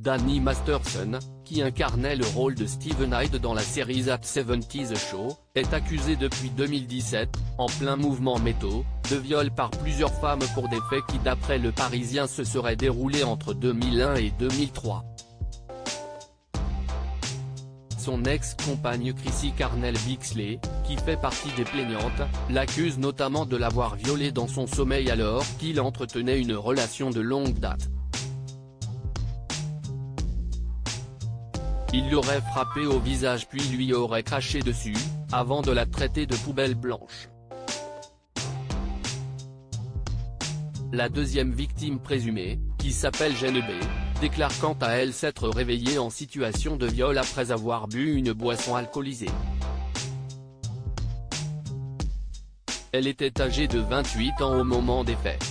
Danny Masterson, qui incarnait le rôle de Steven Hyde dans la série That 70's Show, est accusé depuis 2017, en plein mouvement métaux, de viol par plusieurs femmes pour des faits qui d'après Le Parisien se seraient déroulés entre 2001 et 2003. Son ex-compagne Chrissy Carnell-Bixley, qui fait partie des plaignantes, l'accuse notamment de l'avoir violée dans son sommeil alors qu'il entretenait une relation de longue date. Il l'aurait frappée au visage puis lui aurait craché dessus, avant de la traiter de poubelle blanche. La deuxième victime présumée, qui s'appelle Jane B, déclare quant à elle s'être réveillée en situation de viol après avoir bu une boisson alcoolisée. Elle était âgée de 28 ans au moment des faits.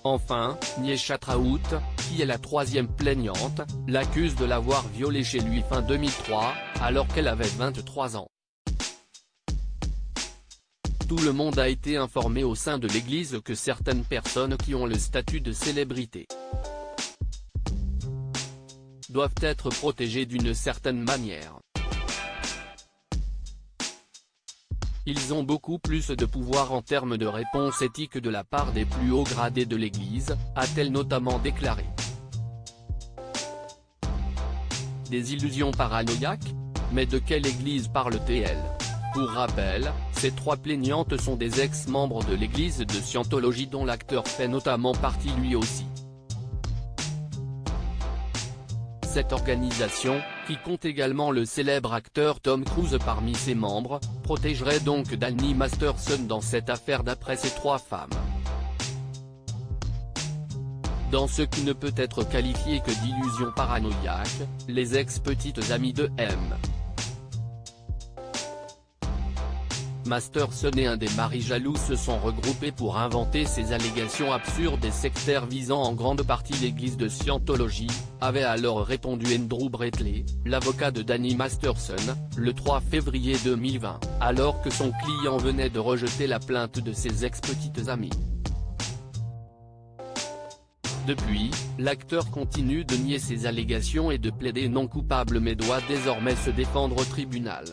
Enfin, Nyesha Traut, qui est la troisième plaignante, l'accuse de l'avoir violée chez lui fin 2003, alors qu'elle avait 23 ans. Tout le monde a été informé au sein de l'église que certaines personnes qui ont le statut de célébrité doivent être protégées d'une certaine manière. Ils ont beaucoup plus de pouvoir en termes de réponse éthique de la part des plus hauts gradés de l'église, a-t-elle notamment déclaré. Des illusions paranoïaques? Mais de quelle église parle-t-elle? Pour rappel, ces trois plaignantes sont des ex-membres de l'église de Scientologie dont l'acteur fait notamment partie lui aussi. Cette organisation, qui compte également le célèbre acteur Tom Cruise parmi ses membres, protégerait donc Danny Masterson dans cette affaire d'après ces trois femmes. Dans ce qui ne peut être qualifié que d'illusion paranoïaque, les ex-petites amies de M. Masterson et un des maris jaloux se sont regroupés pour inventer ces allégations absurdes et sectaires visant en grande partie l'église de Scientologie, avait alors répondu Andrew Bretley, l'avocat de Danny Masterson, le 3 février 2020, alors que son client venait de rejeter la plainte de ses ex-petites amies. Depuis, l'acteur continue de nier ces allégations et de plaider non coupable mais doit désormais se défendre au tribunal.